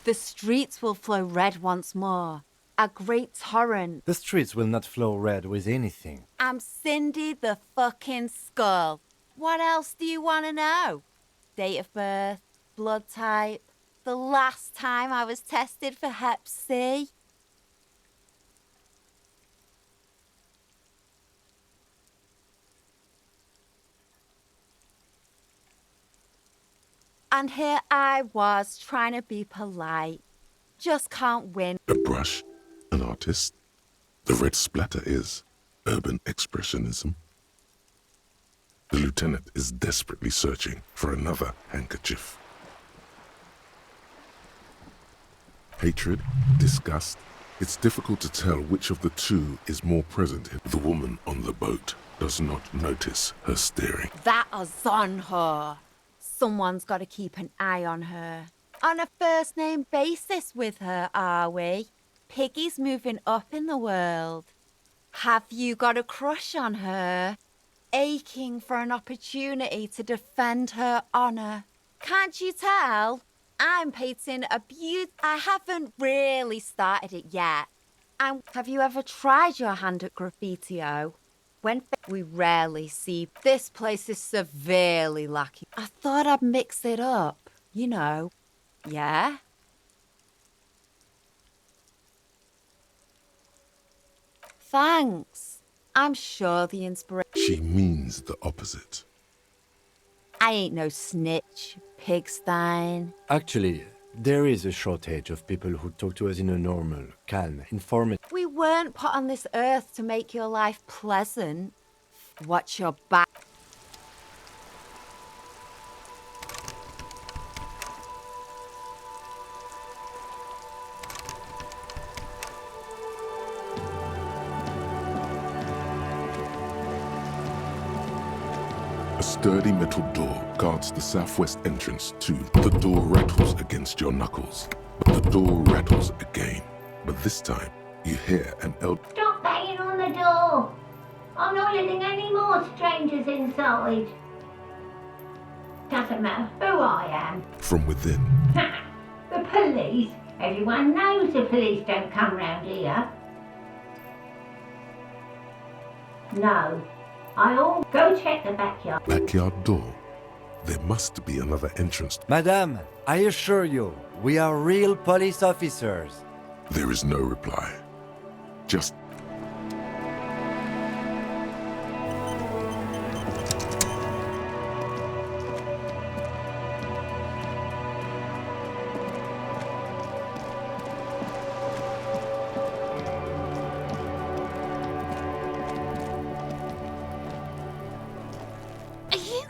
The streets will flow red once more. A great torrent. The streets will not flow red with anything. I'm Cindy the fucking Skull. What else do you want to know? Date of birth, blood type, the last time I was tested for Hep C. And here I was trying to be polite. Just can't win. A brush, an artist. The red splatter is urban expressionism. The lieutenant is desperately searching for another handkerchief. Hatred, disgust. It's difficult to tell which of the two is more present. The woman on the boat does not notice her staring. That is on her. Someone's got to keep an eye on her. On a first-name basis with her, are we? Piggy's moving up in the world. Have you got a crush on her? Aching for an opportunity to defend her honour. Can't you tell? I'm painting a I haven't really started it yet. Have you ever tried your hand at graffiti-o? We rarely see. This place is severely lacking. I thought I'd mix it up, you know. Yeah? Thanks. I'm sure the inspiration... She means the opposite. I ain't no snitch, pigstein. Actually, there is a shortage of people who talk to us in a normal, calm, informative... We weren't put on this earth to make your life pleasant. Watch your back. A sturdy metal door guards the southwest entrance to. The door rattles against your knuckles. The door rattles again, but this time you hear an Stop banging on the door! I'm not letting any more strangers inside. Doesn't matter who I am. from within. The police? Everyone knows the police don't come round here. No. I'll go check the backyard. Backyard door. There must be another entrance. Madame, I assure you, we are real police officers. There is no reply. Just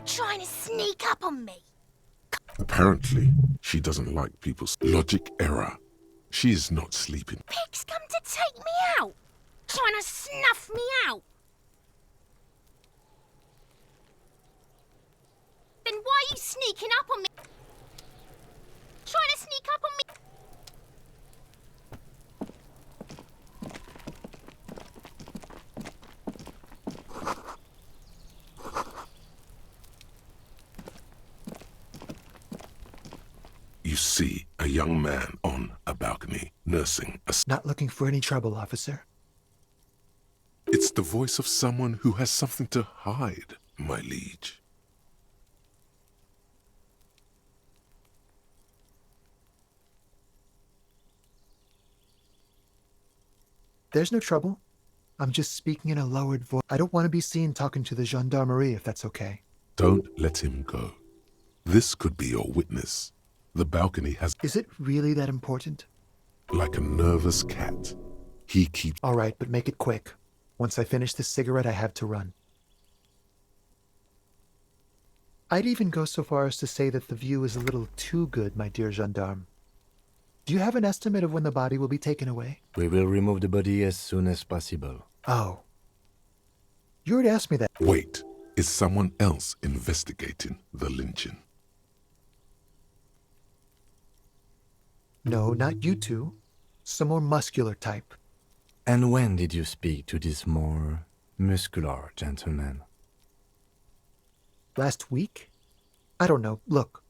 trying to sneak up on me? apparently, she doesn't like people's logic error. She is not sleeping. Pig's come to take me out, trying to snuff me out. Then why are you sneaking up on me? Trying to sneak up on me? You see a young man on a balcony nursing a... Not looking for any trouble, officer. It's the voice of someone who has something to hide, my liege. There's no trouble. I'm just speaking in a lowered voice. I don't want to be seen talking to the gendarmerie, if that's okay. Don't let him go. This could be your witness. The balcony has... Is it really that important? Like a nervous cat. He keeps... All right, but make it quick. Once I finish this cigarette, I have to run. I'd even go so far as to say that the view is a little too good, my dear gendarme. Do you have an estimate of when the body will be taken away? We will remove the body as soon as possible. Oh. You already asked me that. Wait, is someone else investigating the lynching? No, not you two. Some more muscular type. And when did you speak to this more muscular gentleman? Last week? I don't know. Look.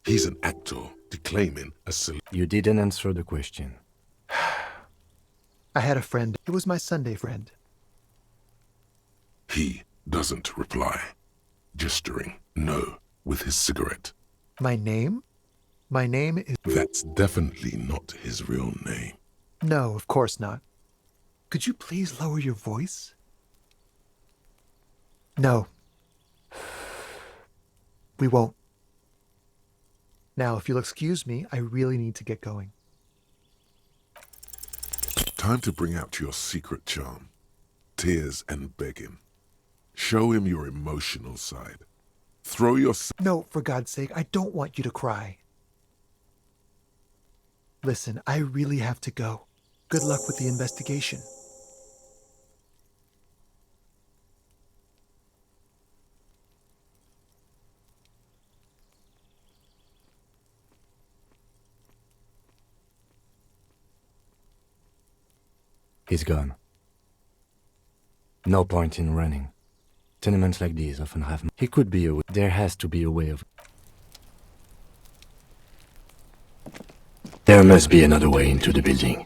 He's an actor. declaiming a You didn't answer the question. I had a friend. It was my Sunday friend. He doesn't reply, gesturing no with his cigarette. My name? My name is... That's definitely not his real name. No, of course not. Could you please lower your voice? No. We won't. Now, if you'll excuse me, I really need to get going. Time to bring out your secret charm. Tears and begging. Show him your emotional side. Throw yourself... No, for God's sake, I don't want you to cry. Listen, I really have to go. Good luck with the investigation. He's gone. No point in running. Tenements like these often have... He could be a way. There has to be a way of... There must be another way into the building.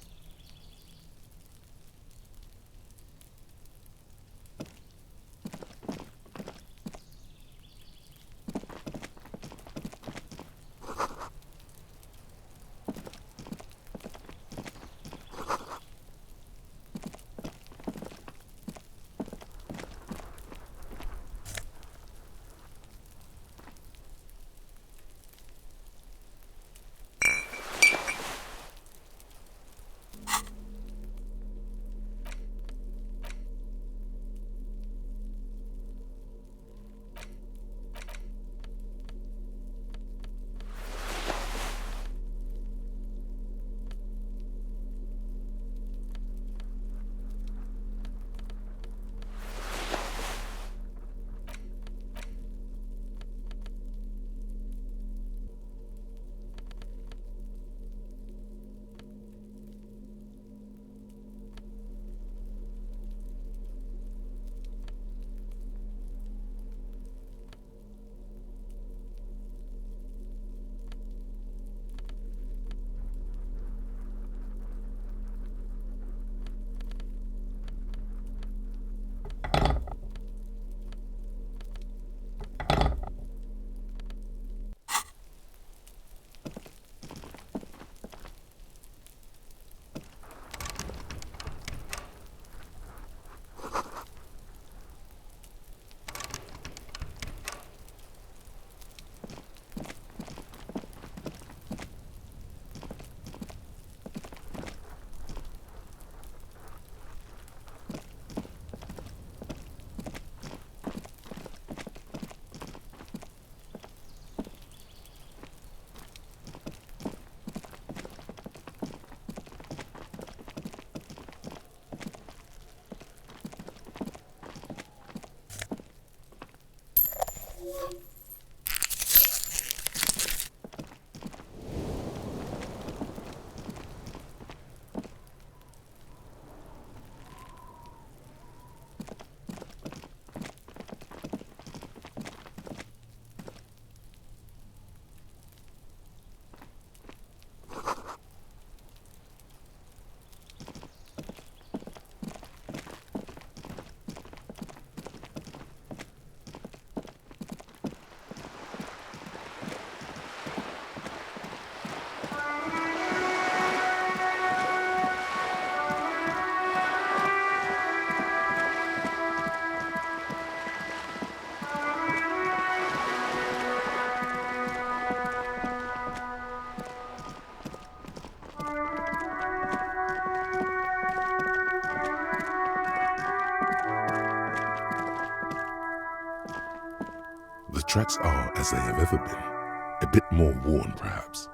The tracks are as they have ever been. A bit more worn, perhaps.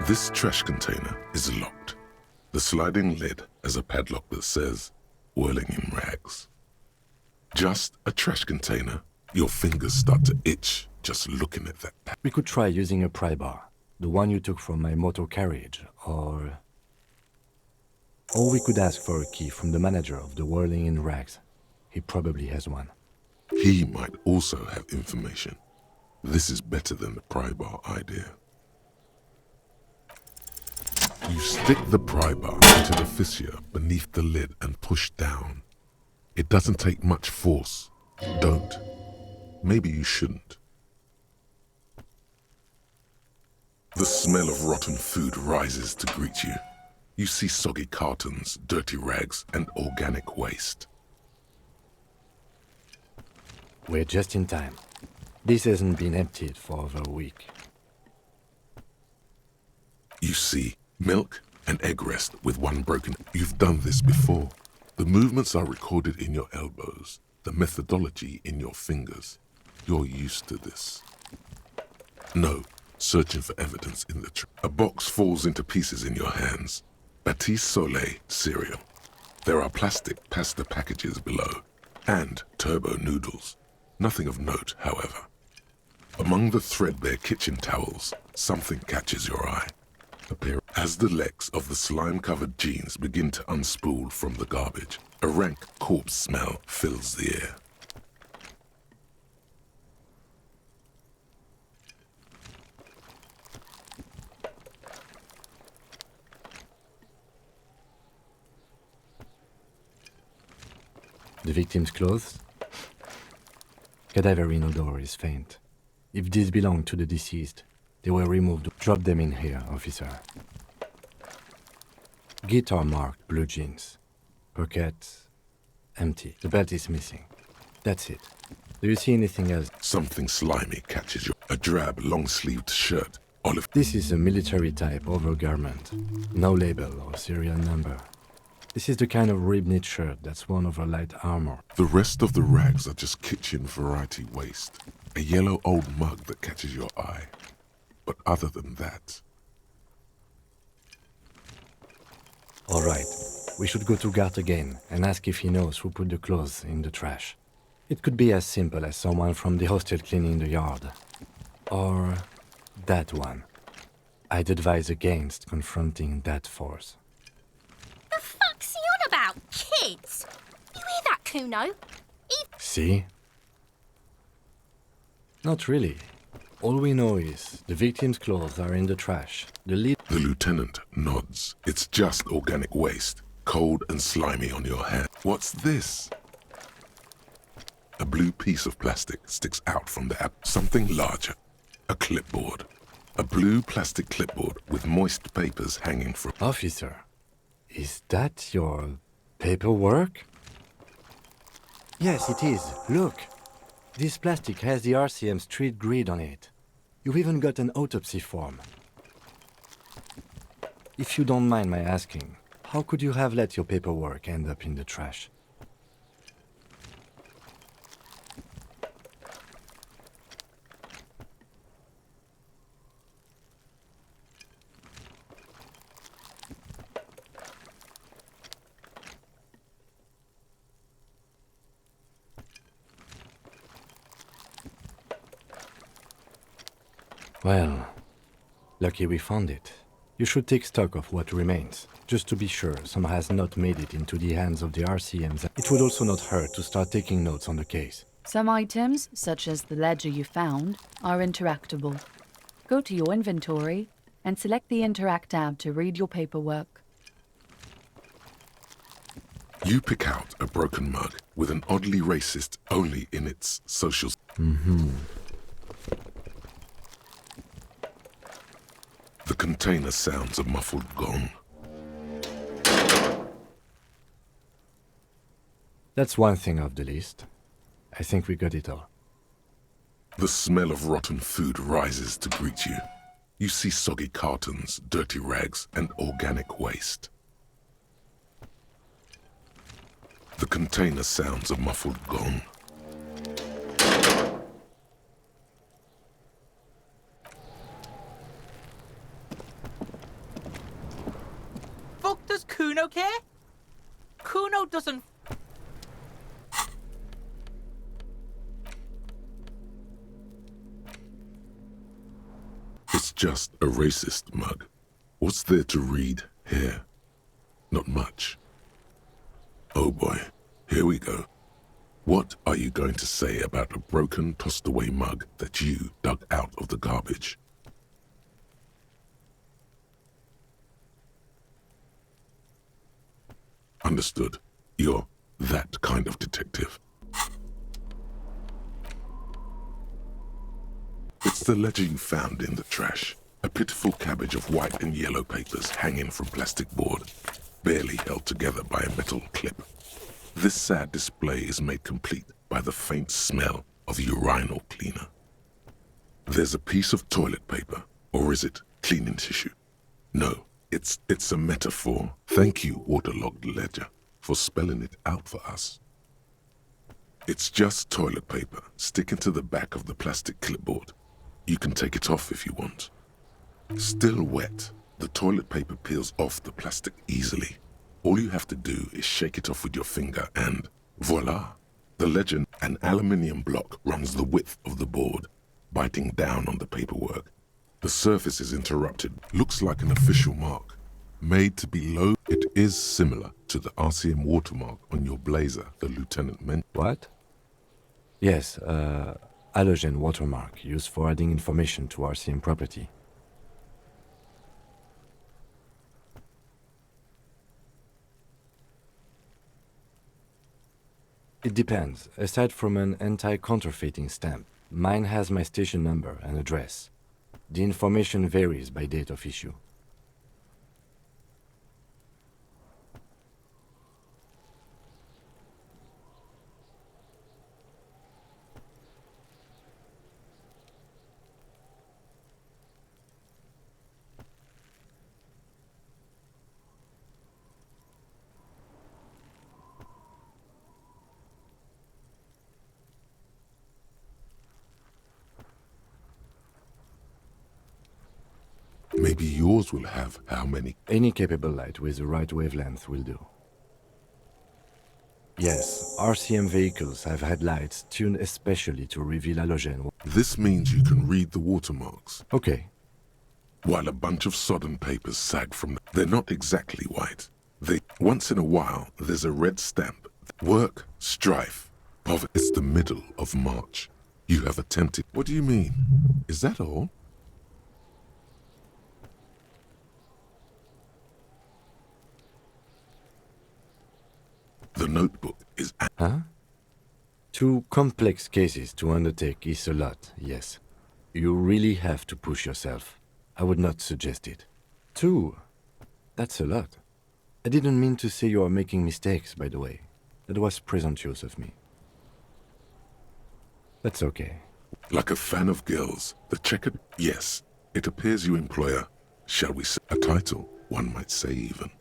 This trash container is locked. The sliding lid has a padlock that says, whirling in rags. Just a trash container. Your fingers start to itch just looking at that pad. We could try using a pry bar. The one you took from my motor carriage, or... Or we could ask for a key from the manager of the Whirling in Rags. He probably has one. He might also have information. This is better than the pry bar idea. You stick the pry bar into the fissure beneath the lid and push down. It doesn't take much force. Don't. Maybe you shouldn't. The smell of rotten food rises to greet you. You see soggy cartons, dirty rags, and organic waste. We're just in time. This hasn't been emptied for over a week. You see milk and egg rest with one broken. You've done this before. The movements are recorded in your elbows, the methodology in your fingers. You're used to this. No, searching for evidence in the A box falls into pieces in your hands. Batiste Soleil cereal. There are plastic pasta packages below, and turbo noodles. Nothing of note, however. Among the threadbare kitchen towels, something catches your eye. As the legs of the slime-covered jeans begin to unspool from the garbage, a rank corpse smell fills the air. The victim's clothes? Cadaverine odor is faint. If these belong to the deceased, they were removed. Drop them in here, officer. Guitar-marked blue jeans. Pockets empty. The belt is missing. That's it. Do you see anything else? Something slimy catches you. A drab, long-sleeved shirt. Olive. This is a military-type overgarment. No label or serial number. This is the kind of rib-knit shirt that's worn over light armor. The rest of the rags are just kitchen variety waste. A yellow old mug that catches your eye. But other than that... All right. We should go to Gart again and ask if he knows who put the clothes in the trash. It could be as simple as someone from the hostel cleaning the yard. Or that one. I'd advise against confronting that force. The fuck's he on about? Kids? You hear that, Kuno? See? Not really. All we know is the victim's clothes are in the trash. The lieutenant nods. It's just organic waste. Cold and slimy on your hand. What's this? A blue piece of plastic sticks out from the something larger. A clipboard. A blue plastic clipboard with moist papers hanging from... Officer, is that your paperwork? Yes, it is. Look. This plastic has the RCM street grid on it. You've even got an autopsy form. If you don't mind my asking, how could you have let your paperwork end up in the trash? Well, lucky we found it. You should take stock of what remains, just to be sure some has not made it into the hands of the RCMs. It would also not hurt to start taking notes on the case. Some items, such as the ledger you found, are interactable. Go to your inventory and select the Interact tab to read your paperwork. You pick out a broken mug with an oddly racist only in its social... The container sounds a muffled gong. That's one thing off the list. I think we got it all. The smell of rotten food rises to greet you. You see soggy cartons, dirty rags, and organic waste. The container sounds a muffled gong. Fuck does Kuno care? Kuno doesn't... It's just a racist mug. What's there to read here? Not much. Oh boy, here we go. What are you going to say about a broken, tossed-away mug that you dug out of the garbage? Understood. You're that kind of detective. It's the ledger you found in the trash. A pitiful cabbage of white and yellow papers hanging from plastic board, barely held together by a metal clip. This sad display is made complete by the faint smell of urinal cleaner. There's a piece of toilet paper, or is it cleaning tissue? No, it's a metaphor. Thank you, waterlogged ledger, for spelling it out for us. It's just toilet paper sticking to the back of the plastic clipboard. You can take it off if you want. Still wet, the toilet paper peels off the plastic easily. All you have to do is shake it off with your finger and voila! The legend, an aluminium block runs the width of the board, biting down on the paperwork. The surface is interrupted, looks like an official mark. Made to be low, it is similar to the RCM watermark on your blazer, the lieutenant meant. What? Yes, halogen watermark used for adding information to RCM property. It depends. Aside from an anti-counterfeiting stamp, mine has my station number and address. The information varies by date of issue. Maybe yours will have how many? Any capable light with the right wavelength will do. Yes, RCM vehicles have had lights tuned especially to reveal halogen. This means you can read the watermarks. Okay. While a bunch of sodden papers sag from them. They're not exactly white. Once in a while, there's a red stamp. Work, strife, poverty. It's the middle of March. You have attempted. What do you mean? Is that all? The notebook is... Huh? 2 complex cases to undertake is a lot, yes. You really have to push yourself. I would not suggest it. 2? That's a lot. I didn't mean to say you are making mistakes, by the way. That was presumptuous of me. That's okay. Like a fan of girls, the checkered... Yes, it appears you employ shall we say, a title, one might say even.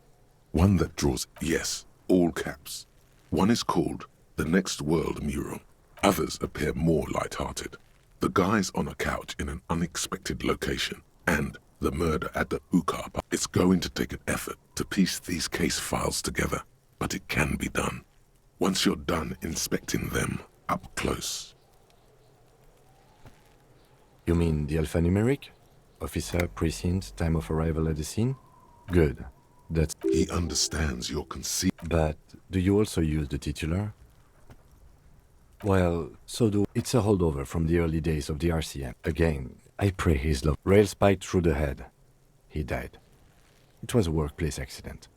One that draws... Yes, all caps. One is called The Next World Mural. Others appear more light-hearted. The guy's on a couch in an unexpected location, and the murder at the hookah bar. It's going to take an effort to piece these case files together, but it can be done. Once you're done inspecting them up close. You mean the alphanumeric? Officer, precinct, time of arrival at the scene? Good. That's... He understands your conceit. But do you also use the titular? Well, so do... It's a holdover from the early days of the RCM. Again, I pray his love. Rail spiked through the head. He died. It was a workplace accident.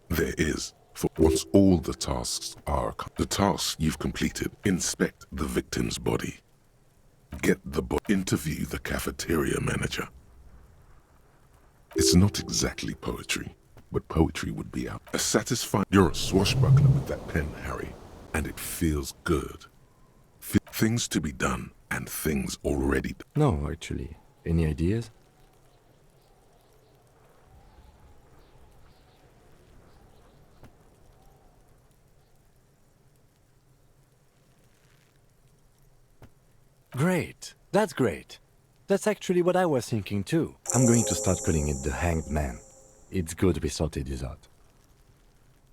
There is. For once all the tasks are... The tasks you've completed. Inspect the victim's body. Get the interview the cafeteria manager. It's not exactly poetry, but poetry would be out. A satisfying... You're a swashbuckler with that pen, Harry, and it feels good. Things to be done and things already done. No, actually. Any ideas? Great. That's great. That's actually what I was thinking too. I'm going to start calling it the Hanged Man. It's good we sorted this out.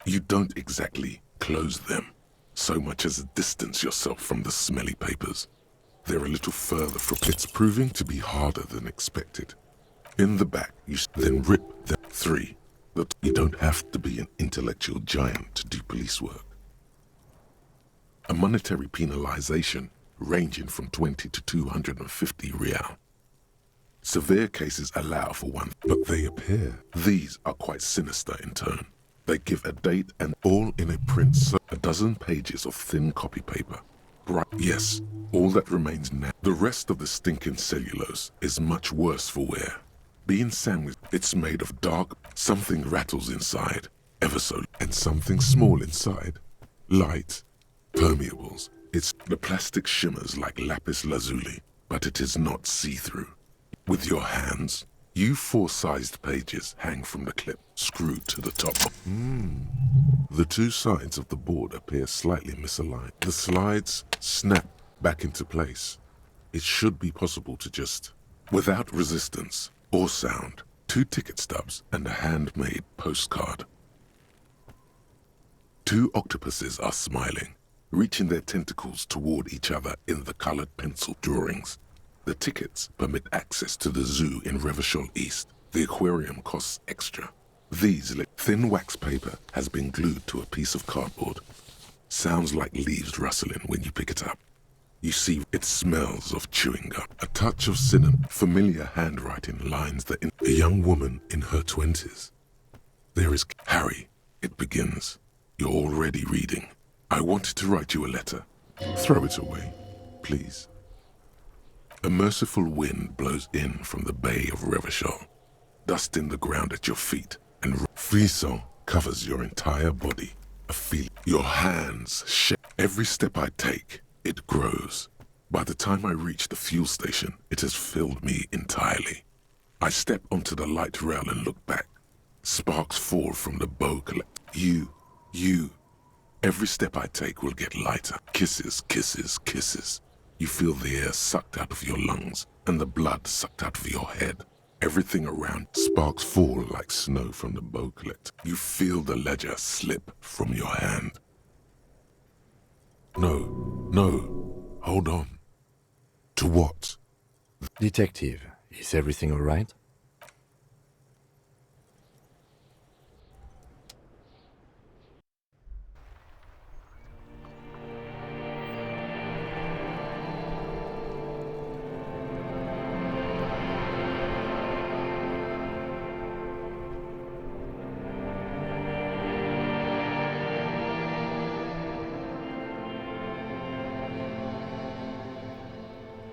You don't exactly close them, so much as distance yourself from the smelly papers. They're a little further from... It's proving to be harder than expected. In the back, then rip the 3. You don't have to be an intellectual giant to do police work. A monetary penalization ranging from 20 to 250 real. Severe cases allow for one, but they appear. These are quite sinister in tone. They give a date and all in a print, so a dozen pages of thin copy paper. Right, yes, all that remains now. The rest of the stinking cellulose is much worse for wear. Being sandwiched, it's made of dark, something rattles inside, ever so, and something small inside. Light, permeables. It's the plastic shimmers like lapis lazuli, but it is not see-through. With your hands, you 4-sized pages hang from the clip, screwed to the top. The 2 sides of the board appear slightly misaligned. The slides snap back into place. It should be possible to just, without resistance or sound, 2 ticket stubs and a handmade postcard. 2 octopuses are smiling, reaching their tentacles toward each other in the colored pencil drawings. The tickets permit access to the zoo in Revachol East. The aquarium costs extra. These thin wax paper has been glued to a piece of cardboard. Sounds like leaves rustling when you pick it up. You see, it smells of chewing gum. A touch of cinnamon, familiar handwriting lines that a young woman in her 20s. There is Harry, it begins. You're already reading. I wanted to write you a letter. Throw it away, please. A merciful wind blows in from the bay of Revachol, dusting the ground at your feet, and frisson covers your entire body. A feeling. Your hands shake. Every step I take, it grows. By the time I reach the fuel station, it has filled me entirely. I step onto the light rail and look back. Sparks fall from the bow collect. You. Every step I take will get lighter. Kisses, kisses, kisses. You feel the air sucked out of your lungs and the blood sucked out of your head. Everything around. Sparks fall like snow from the bow collector. You feel the ledger slip from your hand. No, hold on. To what? Detective, is everything all right?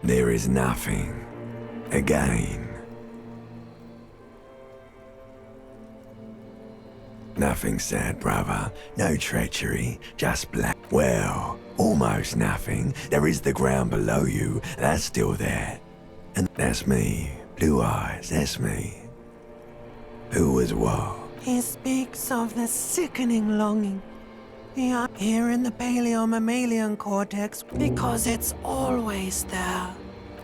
There is nothing. Again. Nothing sad, brother. No treachery. Just black. Well, almost nothing. There is the ground below you. That's still there. And that's me. Blue eyes. That's me. Who was what? He speaks of the sickening longing. Here in the paleo-mammalian cortex, because it's always there.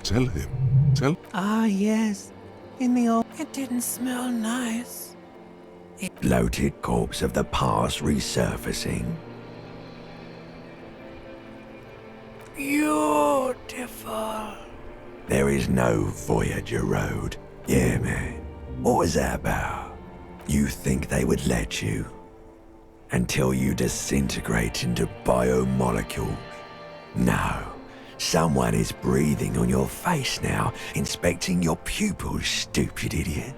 Tell him. Ah, yes. In the old... It didn't smell nice. Bloated corpse of the past resurfacing. Beautiful. There is no Voyager Road. Yeah, man. What was that about? You think they would let you? Until you disintegrate into biomolecules? No. Someone is breathing on your face now, inspecting your pupils, stupid idiot.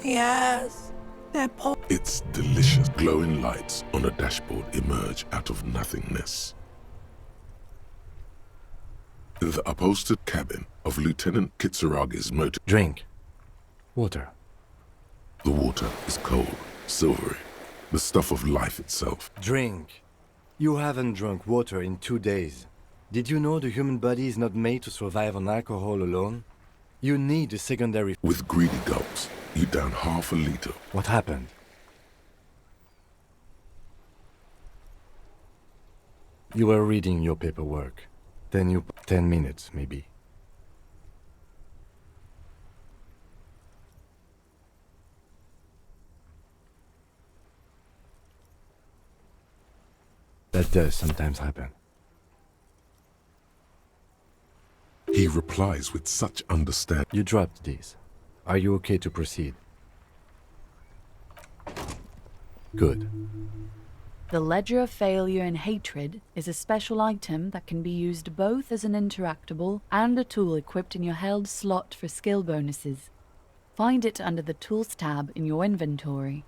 Yes. It's delicious. Glowing lights on a dashboard emerge out of nothingness. In the upholstered cabin of Lieutenant Kitsuragi's motor. Drink. Water. The water is cold, silvery, the stuff of life itself. Drink. You haven't drunk water in 2 days. Did you know the human body is not made to survive on alcohol alone? You need a secondary... With greedy gulps, you down half a liter. What happened? You were reading your paperwork. Then you... 10 minutes, maybe. That does sometimes happen. replies with such understanding. You dropped these. Are you okay to proceed? Good. The Ledger of Failure and Hatred is a special item that can be used both as an interactable and a tool equipped in your held slot for skill bonuses. Find it under the Tools tab in your inventory.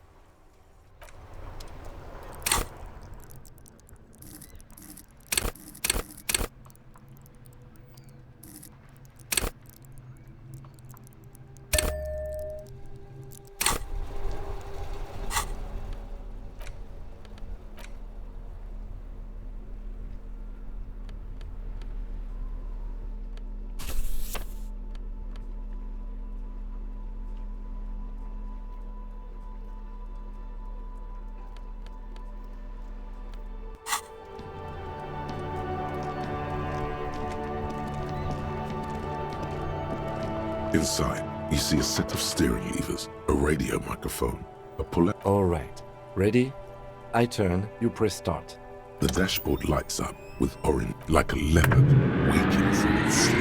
Inside, you see a set of steering levers, a radio microphone, a puller. All right. Ready? I turn, you press start. The dashboard lights up with orange, like a leopard waking from its sleep,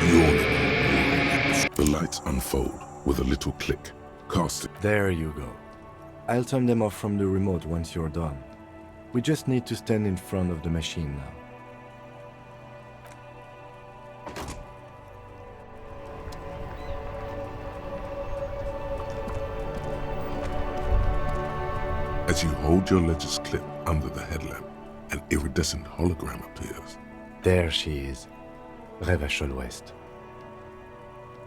yawning and roaring at the lights unfold with a little click, casting. There you go. I'll turn them off from the remote once you're done. We just need to stand in front of the machine now. As you hold your ledger's clip under the headlamp, an iridescent hologram appears. There she is. Revachol West.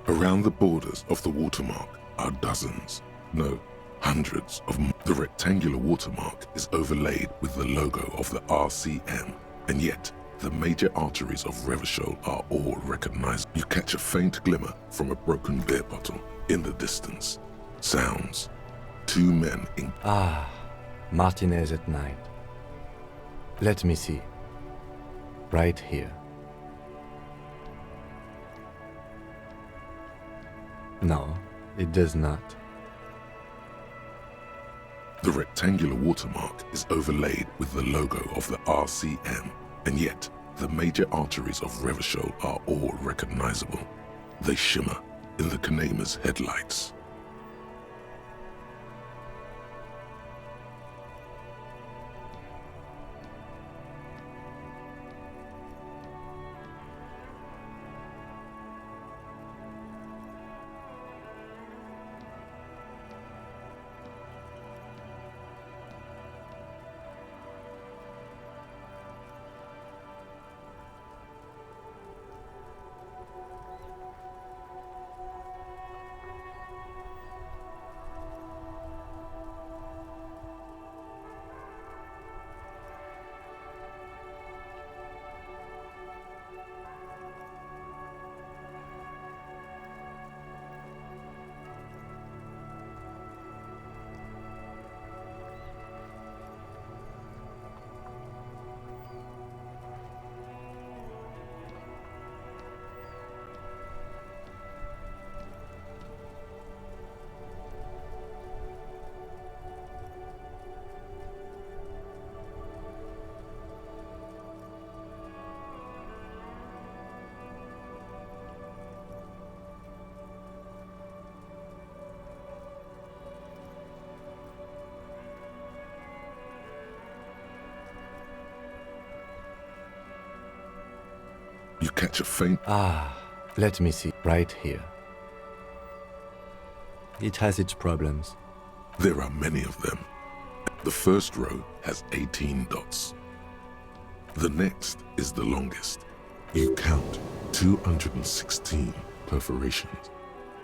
Around the borders of the watermark are dozens, no, hundreds of. The rectangular watermark is overlaid with the logo of the RCM, and yet the major arteries of Revachol are all recognized. You catch a faint glimmer from a broken beer bottle in the distance. Sounds. Two men in. Ah, Martinez at night. Let me see. Right here. No, it does not. The rectangular watermark is overlaid with the logo of the RCM, and yet the major arteries of Revachol are all recognizable. They shimmer in the Kanema's headlights. You catch a faint. Ah, let me see. Right here. It has its problems. There are many of them. The first row has 18 dots. The next is the longest. You count 216 perforations.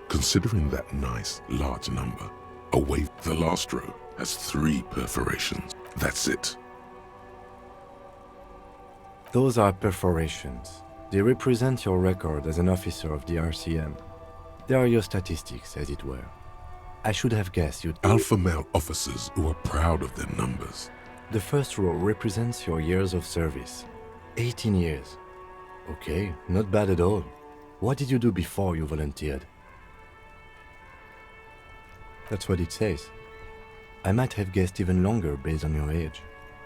Considering that nice, large number, away, the last row has 3 perforations. That's it. Those are perforations. They represent your record as an officer of the RCM. They are your statistics, as it were. I should have guessed you'd... Alpha male officers who are proud of their numbers. The first row represents your years of service. 18 years. Okay, not bad at all. What did you do before you volunteered? That's what it says. I might have guessed even longer based on your age.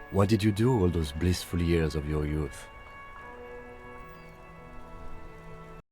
What did you do all those blissful years of your youth?